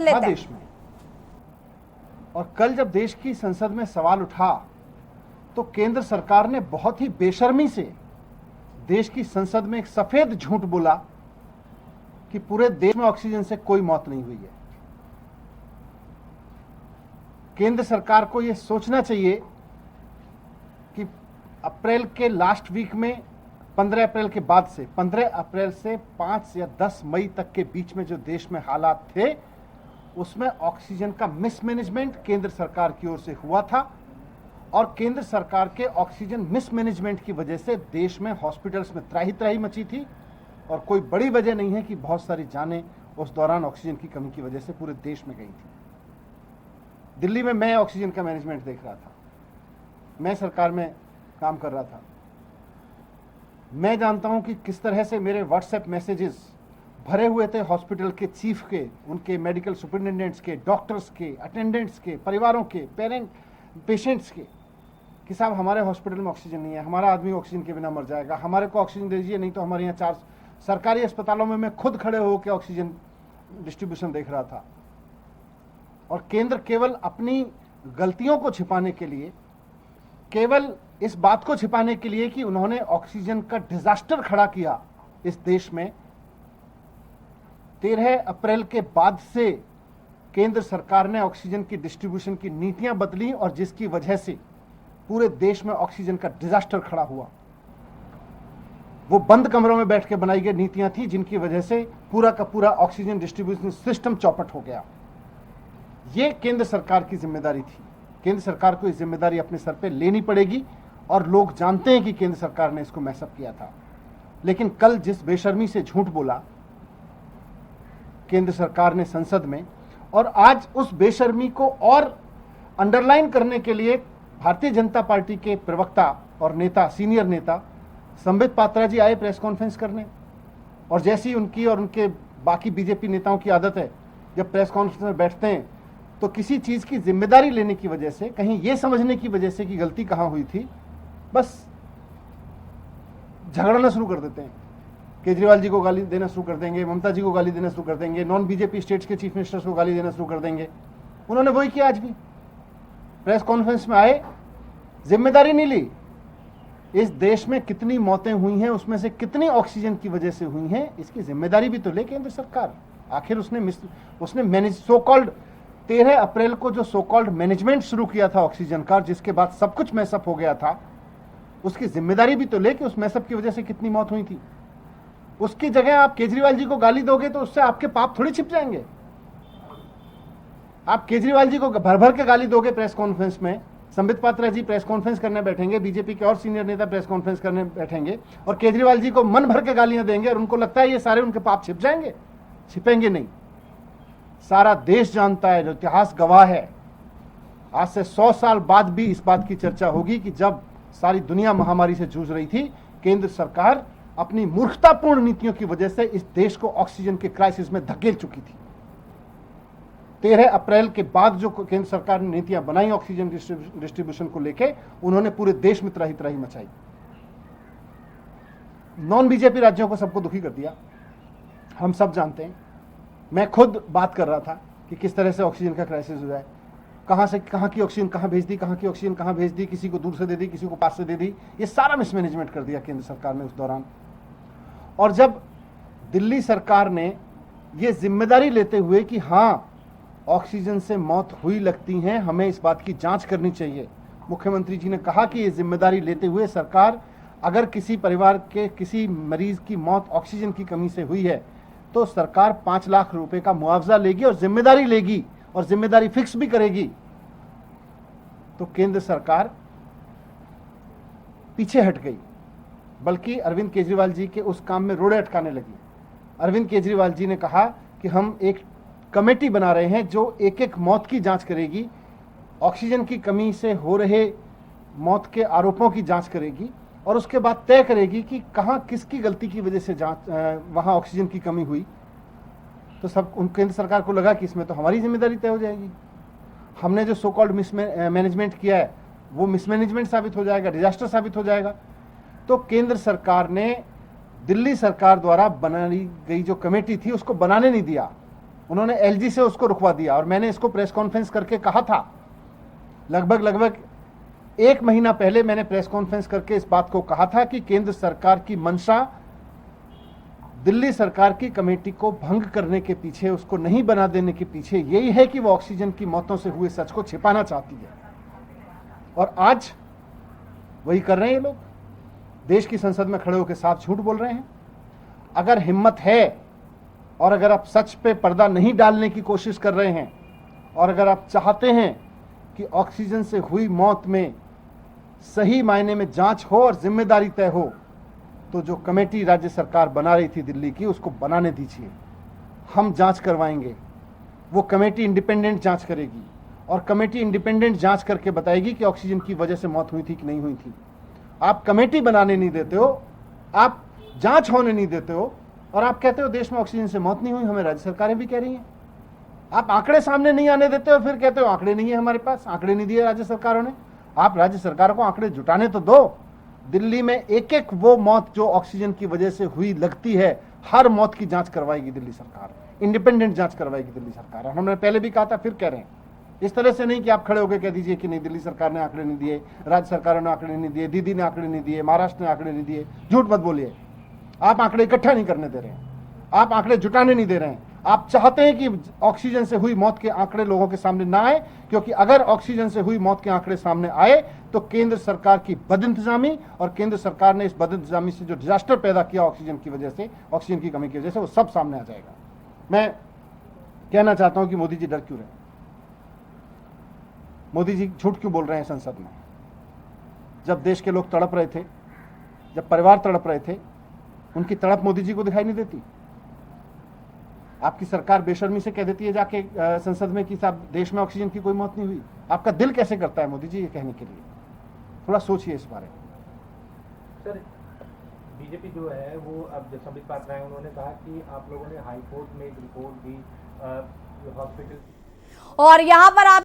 हाँ, देश में। और कल जब देश की संसद में सवाल उठा तो केंद्र सरकार ने बहुत ही बेशर्मी से देश की संसद में एक सफेद झूठ बोला कि पूरे देश में ऑक्सीजन से कोई मौत नहीं हुई है। केंद्र सरकार को यह सोचना चाहिए कि अप्रैल के लास्ट वीक में 15 अप्रैल के बाद से 15 अप्रैल से 5 या 10 मई तक के बीच में जो देश में हालात थे उसमें ऑक्सीजन का मिसमैनेजमेंट केंद्र सरकार की ओर से हुआ था और केंद्र सरकार के ऑक्सीजन मिसमैनेजमेंट की वजह से देश में हॉस्पिटल्स में त्राही त्राही मची थी और कोई बड़ी वजह नहीं है कि बहुत सारी जानें उस दौरान ऑक्सीजन की कमी की वजह से पूरे देश में गई थी। दिल्ली में मैं ऑक्सीजन का मैनेजमेंट देख रहा था, मैं सरकार में काम कर रहा था। मैं जानता हूं कि किस तरह से मेरे व्हाट्सएप मैसेजेस भरे हुए थे हॉस्पिटल के चीफ के, उनके मेडिकल सुपरिटेंडेंट्स के, डॉक्टर्स के, अटेंडेंट्स के, परिवारों के, पेशेंट्स के कि साहब हमारे हॉस्पिटल में ऑक्सीजन नहीं है, हमारा आदमी ऑक्सीजन के बिना मर जाएगा, हमारे को ऑक्सीजन दे दीजिए, नहीं तो हमारे यहाँ 4 सरकारी अस्पतालों में मैं खुद खड़े होकर ऑक्सीजन डिस्ट्रीब्यूशन देख रहा था। और केंद्र केवल अपनी गलतियों को छिपाने के लिए, केवल इस बात को छिपाने के लिए कि उन्होंने ऑक्सीजन का डिजास्टर खड़ा किया इस देश में, 13 अप्रैल के बाद से केंद्र सरकार ने ऑक्सीजन की डिस्ट्रीब्यूशन की नीतियां बदली और जिसकी वजह से पूरे देश में ऑक्सीजन का डिजास्टर खड़ा हुआ। वो बंद कमरों में बैठ के बनाई गई नीतियां थी जिनकी वजह से पूरा का पूरा ऑक्सीजन डिस्ट्रीब्यूशन सिस्टम चौपट हो गया। ये केंद्र सरकार की जिम्मेदारी थी। केंद्र सरकार को इस जिम्मेदारी अपने सर पे लेनी पड़ेगी और लोग जानते हैं कि केंद्र सरकार ने इसको मैसअप किया था। लेकिन कल जिस बेशर्मी से झूठ बोला केंद्र सरकार ने संसद में, और आज उस बेशर्मी को और अंडरलाइन करने के लिए भारतीय जनता पार्टी के प्रवक्ता और नेता, सीनियर नेता संबित पात्रा जी आए प्रेस कॉन्फ्रेंस करने, और जैसी उनकी और उनके बाकी बीजेपी नेताओं की आदत है, जब प्रेस कॉन्फ्रेंस में बैठते हैं तो किसी चीज की जिम्मेदारी लेने की वजह से, कहीं यह समझने की वजह से कि गलती कहां हुई थी, बस झगड़ना शुरू कर देते हैं। केजरीवाल जी को गाली देना शुरू कर देंगे, ममता जी को गाली देना शुरू कर देंगे, नॉन बीजेपी स्टेट्स के चीफ मिनिस्टर्स को गाली देना शुरू कर देंगे। उन्होंने वही किया। आज भी प्रेस कॉन्फ्रेंस में आए, जिम्मेदारी नहीं ली। इस देश में कितनी मौतें हुई हैं, उसमें से कितनी ऑक्सीजन की वजह से हुई हैं, इसकी जिम्मेदारी भी तो ले केंद्र सरकार। आखिर उसने मैनेज सो कॉल्ड 13 अप्रैल को जो सो कॉल्ड मैनेजमेंट शुरू किया था ऑक्सीजन का, जिसके बाद सब कुछ मैसअप हो गया था, उसकी जिम्मेदारी भी तो ले कि उस मैसअप की वजह से कितनी मौत हुई थी। उसकी जगह आप केजरीवाल जी को गाली दोगे तो उससे आपके पाप थोड़ी छिप जाएंगे। आप केजरीवाल जी को भर भर के गाली दोगे प्रेस कॉन्फ्रेंस में, संबित पात्रा जी प्रेस कॉन्फ्रेंस करने बैठेंगे, बीजेपी के और सीनियर नेता प्रेस कॉन्फ्रेंस करने बैठेंगे और केजरीवाल जी को मन भर के गालियां देंगे और उनको लगता है ये सारे उनके पाप छिप जाएंगे। छिपेंगे नहीं। सारा देश जानता है, जो इतिहास गवाह है, आज से 100 साल बाद भी इस बात की चर्चा होगी कि जब सारी दुनिया महामारी से जूझ रही थी, केंद्र सरकार अपनी मूर्खतापूर्ण नीतियों की वजह से इस देश को ऑक्सीजन के क्राइसिस में धकेल चुकी थी। 13 अप्रैल के बाद जो केंद्र सरकार ने नीतियां बनाई ऑक्सीजन डिस्ट्रीब्यूशन को लेके, उन्होंने पूरे देश में त्राही त्राही मचाई। नॉन बीजेपी राज्यों को सबको दुखी कर दिया, हम सब जानते हैं। मैं खुद बात कर रहा था कि किस तरह से ऑक्सीजन का क्राइसिस हो जाए, कहां से कहां की ऑक्सीजन कहां भेज दी, कहां की ऑक्सीजन कहां भेज दी, किसी को दूर से दे दी, किसी को पास से दे दी। ये सारा मिसमैनेजमेंट कर दिया केंद्र सरकार ने उस दौरान। और जब दिल्ली सरकार ने ये जिम्मेदारी लेते हुए कि हां ऑक्सीजन से मौत हुई लगती है, हमें इस बात की जांच करनी चाहिए, मुख्यमंत्री जी ने कहा कि ये जिम्मेदारी लेते हुए सरकार, अगर किसी परिवार के किसी मरीज की मौत ऑक्सीजन की कमी से हुई है तो सरकार 5 लाख रुपए का मुआवजा लेगी और जिम्मेदारी लेगी और जिम्मेदारी फिक्स भी करेगी। तो केंद्र सरकार पीछे हट गई, बल्कि अरविंद केजरीवाल जी के उस काम में रोड़े अटकाने लगी। अरविंद केजरीवाल जी ने कहा कि हम एक कमेटी बना रहे हैं जो एक एक मौत की जांच करेगी, ऑक्सीजन की कमी से हो रहे मौत के आरोपों की जांच करेगी और उसके बाद तय करेगी कि कहां किसकी गलती की वजह से वहां ऑक्सीजन की कमी हुई। तो सब केंद्र सरकार को लगा कि इसमें तो हमारी जिम्मेदारी तय हो जाएगी, हमने जो सो कॉल्ड मिसमैनेजमेंट किया है वो मिसमैनेजमेंट साबित हो जाएगा, डिजास्टर साबित हो जाएगा। तो केंद्र सरकार ने दिल्ली सरकार द्वारा बनाई गई जो कमेटी थी उसको बनाने नहीं दिया उन्होंने एलजी से उसको रुकवा दिया। और मैंने इसको प्रेस कॉन्फ्रेंस करके कहा था, लगभग 1 महीना पहले मैंने प्रेस कॉन्फ्रेंस करके इस बात को कहा था कि केंद्र सरकार की मंशा दिल्ली सरकार की कमेटी को भंग करने के पीछे, उसको नहीं बना देने के पीछे यही है कि वो ऑक्सीजन की मौतों से हुए सच को छिपाना चाहती है। और आज वही कर रहे हैं ये लोग, देश की संसद में खड़े होकर साफ झूठ बोल रहे हैं। अगर हिम्मत है और अगर आप सच पे पर्दा नहीं डालने की कोशिश कर रहे हैं और अगर आप चाहते हैं कि ऑक्सीजन से हुई मौत में सही मायने में जांच हो और जिम्मेदारी तय हो, तो जो कमेटी राज्य सरकार बना रही थी दिल्ली की, उसको बनाने दीजिए। हम जांच करवाएंगे, वो कमेटी इंडिपेंडेंट जांच करेगी और कमेटी इंडिपेंडेंट जांच करके बताएगी कि ऑक्सीजन की वजह से मौत हुई थी कि नहीं हुई थी। आप कमेटी बनाने नहीं देते हो, आप जांच होने नहीं देते हो और आप कहते हो देश में ऑक्सीजन से मौत नहीं हुई। हमें राज्य सरकारें भी कह रही हैं। आप आंकड़े सामने नहीं आने देते हो, फिर कहते हो आंकड़े नहीं है हमारे पास, आंकड़े नहीं दिए राज्य सरकारों ने। आप राज्य सरकारों को आंकड़े जुटाने तो दो। दिल्ली में एक एक वो मौत जो ऑक्सीजन की वजह से हुई लगती है, हर मौत की जांच करवाएगी दिल्ली सरकार, इंडिपेंडेंट जांच करवाएगी दिल्ली सरकार। और हमने पहले भी कहा था, फिर कह रहे हैं, इस तरह से नहीं कि आप खड़े होकर कह दीजिए कि नहीं दिल्ली सरकार ने आंकड़े नहीं दिए, राज्य सरकारों ने आंकड़े नहीं दिए, दीदी ने आंकड़े नहीं दिए, महाराष्ट्र ने आंकड़े नहीं दिए। झूठ मत बोलिए। आप आंकड़े इकट्ठा नहीं करने दे रहे हैं, आप आंकड़े जुटाने नहीं दे रहे हैं। आप चाहते हैं कि ऑक्सीजन से हुई मौत के आंकड़े लोगों के सामने ना आए, क्योंकि अगर ऑक्सीजन से हुई मौत के आंकड़े सामने आए तो केंद्र सरकार की बदइंतजामी और केंद्र सरकार ने इस बदइंतजामी से जो डिजास्टर पैदा किया ऑक्सीजन की वजह से, ऑक्सीजन की कमी की वजह से, वो सब सामने आ जाएगा। मैं कहना चाहता हूं कि मोदी जी डर क्यों रहे? मोदी जी झूठ क्यों बोल रहे हैं संसद में? जब देश के लोग तड़प रहे थे, जब परिवार तड़प रहे थे, उनकी तड़प मोदी जी को दिखाई नहीं देती? आपकी सरकार बेशर्मी से कह देती है जाके संसद में कि साहब देश में ऑक्सीजन की कोई मौत नहीं हुई। आपका दिल कैसे करता है मोदी जी ये कहने के लिए? थोड़ा सोचिए इस बारे में। सर, बीजेपी जो है वो अब जब संबित पात्रा हैं, उन्होंने कहा कि आप लोगों ने हाई कोर्ट में एक रिपोर्ट दी हॉस्पिटल, और यहाँ पर आप